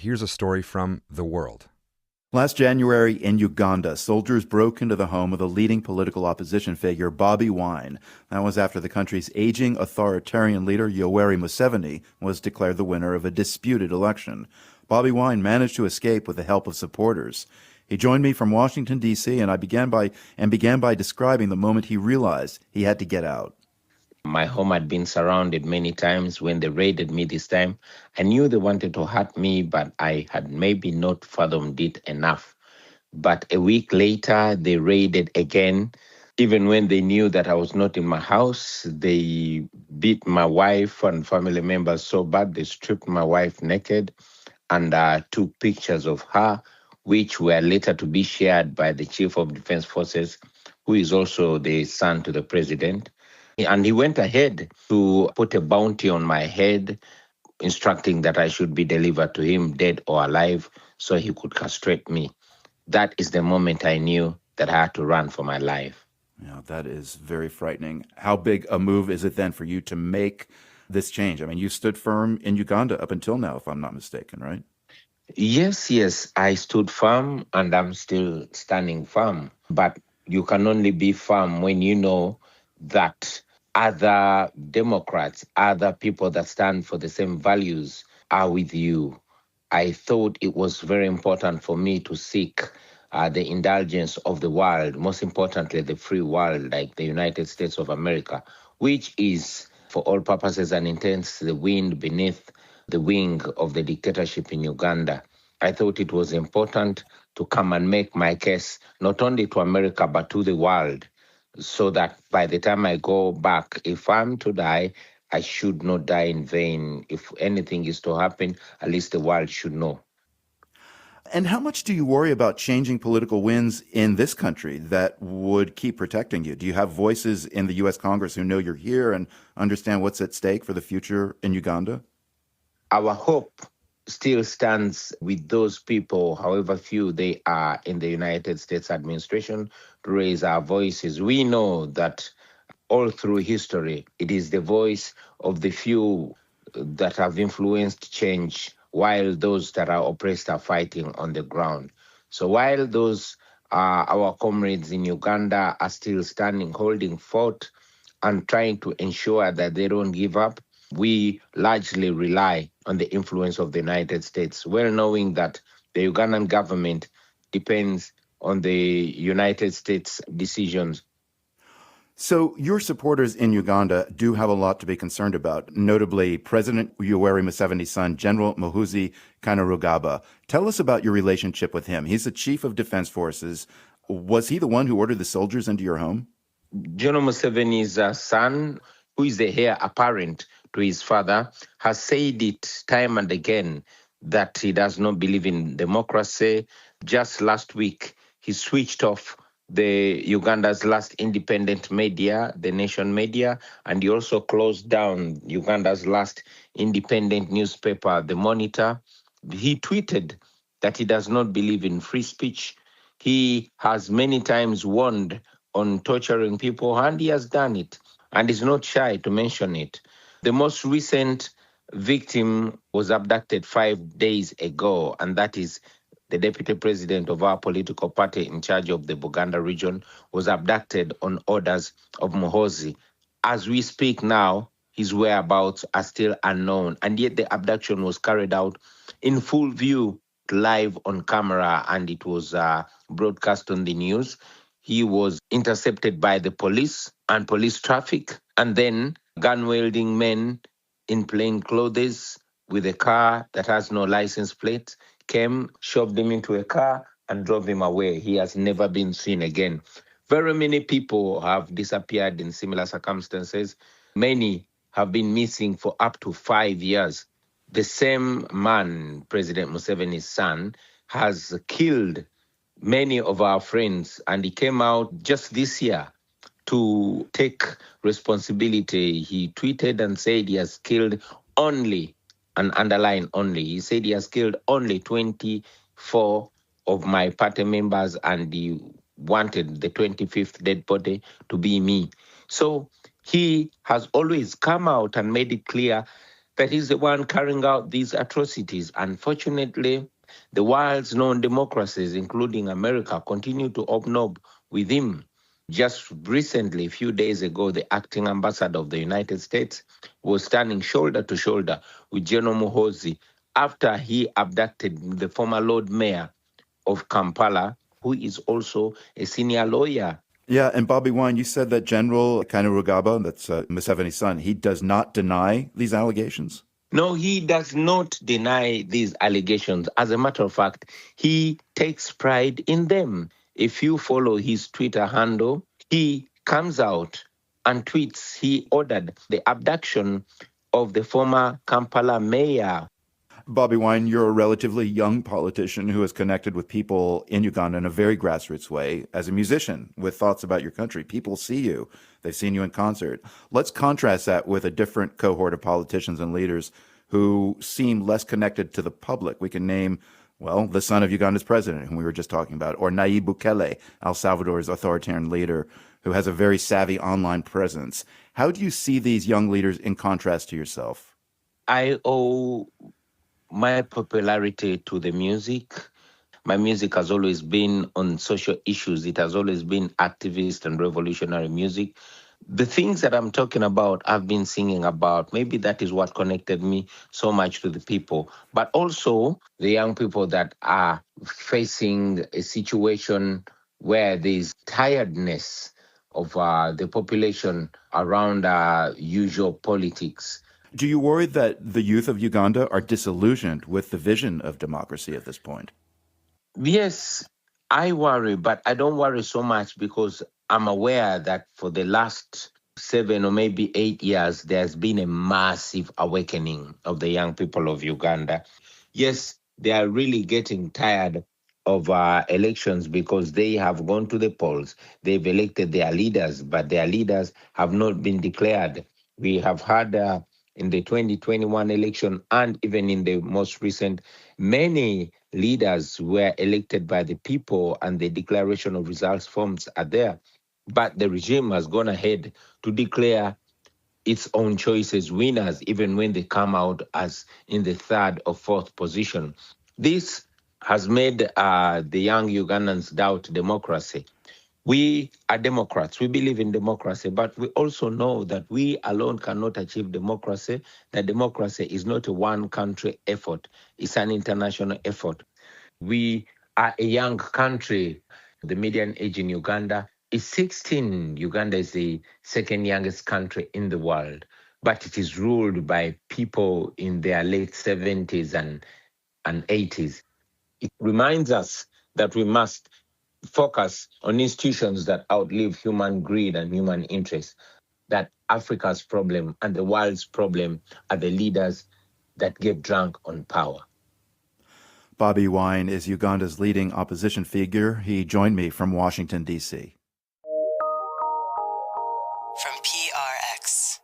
Here's a story from The World. Last January in Uganda, soldiers broke into the home of the leading political opposition figure, Bobi Wine. That was after the country's aging authoritarian leader, Yoweri Museveni, was declared the winner of a disputed election. Bobi Wine managed to escape with the help of supporters. He joined me from Washington, D.C., and began by describing the moment he realized he had to get out. My home had been surrounded many times. When they raided me this time, I knew they wanted to hurt me, but I had maybe not fathomed it enough. But a week later, they raided again. Even when they knew that I was not in my house, they beat my wife and family members so bad, they stripped my wife naked and took pictures of her, which were later to be shared by the Chief of Defense Forces, who is also the son to the president. And he went ahead to put a bounty on my head, instructing that I should be delivered to him, dead or alive, so he could castrate me. That is the moment I knew that I had to run for my life. Yeah, that is very frightening. How big a move is it then for you to make this change? I mean, you stood firm in Uganda up until now, if I'm not mistaken, right? Yes, I stood firm and I'm still standing firm. But you can only be firm when you know that other Democrats, other people that stand for the same values are with you. I thought it was very important for me to seek the indulgence of the world, most importantly, the free world, like the United States of America, which is, for all purposes and intents, the wind beneath the wing of the dictatorship in Uganda. I thought it was important to come and make my case, not only to America, but to the world, so that by the time I go back, if I'm to die, I should not die in vain. If anything is to happen, at least the world should know. And how much do you worry about changing political winds in this country that would keep protecting you? Do you have voices in the U.S. Congress who know you're here and understand what's at stake for the future in Uganda? Our hope still stands with those people, however few they are in the United States administration, to raise our voices. We know that all through history, it is the voice of the few that have influenced change, while those that are oppressed are fighting on the ground. So while those our comrades in Uganda are still standing, holding fort, and trying to ensure that they don't give up, we largely rely on the influence of the United States, well knowing that the Ugandan government depends on the United States decisions. So your supporters in Uganda do have a lot to be concerned about, notably President Yoweri Museveni's son, General Muhoozi Kainerugaba. Tell us about your relationship with him. He's the chief of defense forces. Was he the one who ordered the soldiers into your home? General Museveni's son, who is the heir apparent to his father, has said it time and again that he does not believe in democracy. Just last week, he switched off the Uganda's last independent media, the Nation Media, and he also closed down Uganda's last independent newspaper, The Monitor. He tweeted that he does not believe in free speech. He has many times warned on torturing people, and he has done it, and is not shy to mention it. The most recent victim was abducted 5 days ago, and that is the deputy president of our political party in charge of the Buganda region, was abducted on orders of Muhoozi. As we speak now, his whereabouts are still unknown, and yet the abduction was carried out in full view, live on camera, and it was broadcast on the news. He was intercepted by the police and police traffic, and then gun-wielding men in plain clothes with a car that has no license plate came, shoved him into a car, and drove him away. He has never been seen again. Very many people have disappeared in similar circumstances. Many have been missing for up to 5 years. The same man, President Museveni's son, has killed many of our friends, and he came out just this year to take responsibility. He tweeted and said he has killed only, and underline only, he said he has killed only 24 of my party members, and he wanted the 25th dead body to be me. So he has always come out and made it clear that he's the one carrying out these atrocities. Unfortunately, the world's known democracies, including America, continue to obnob with him. Just recently, a few days ago, the acting ambassador of the United States was standing shoulder to shoulder with General Muhoozi after he abducted the former Lord Mayor of Kampala, who is also a senior lawyer. Yeah, and Bobby Wine, you said that General Kainerugaba, that's Museveni's son, he does not deny these allegations? No, he does not deny these allegations. As a matter of fact, he takes pride in them. If you follow his Twitter handle, he comes out and tweets he ordered the abduction of the former Kampala mayor. Bobby Wine, you're a relatively young politician who has connected with people in Uganda in a very grassroots way as a musician with thoughts about your country. People see you. They've seen you in concert. Let's contrast that with a different cohort of politicians and leaders who seem less connected to the public. We can name, well, the son of Uganda's president, whom we were just talking about, or Nayib Bukele, El Salvador's authoritarian leader, who has a very savvy online presence. How do you see these young leaders in contrast to yourself? I owe my popularity to the music. My music has always been on social issues. It has always been activist and revolutionary music. The things that I'm talking about, I've been singing about. Maybe that is what connected me so much to the people. But also the young people that are facing a situation where there's tiredness of the population around usual politics. Do you worry that the youth of Uganda are disillusioned with the vision of democracy at this point? Yes, I worry, but I don't worry so much because I'm aware that for the last 7 or maybe 8 years, there's been a massive awakening of the young people of Uganda. Yes, they are really getting tired of elections because they have gone to the polls. They've elected their leaders, but their leaders have not been declared. We have had in the 2021 election and even in the most recent, many leaders were elected by the people and the declaration of results forms are there. But the regime has gone ahead to declare its own choices winners, even when they come out as in the 3rd or 4th position. This has made the young Ugandans doubt democracy. We are Democrats. We believe in democracy, but we also know that we alone cannot achieve democracy, that democracy is not a one-country effort. It's an international effort. We are a young country. The median age in Uganda is 16. Uganda is the second youngest country in the world, but it is ruled by people in their late 70s and 80s. It reminds us that we must focus on institutions that outlive human greed and human interest, that Africa's problem and the world's problem are the leaders that get drunk on power. Bobby Wine is Uganda's leading opposition figure. He joined me from Washington, D.C. From PRX.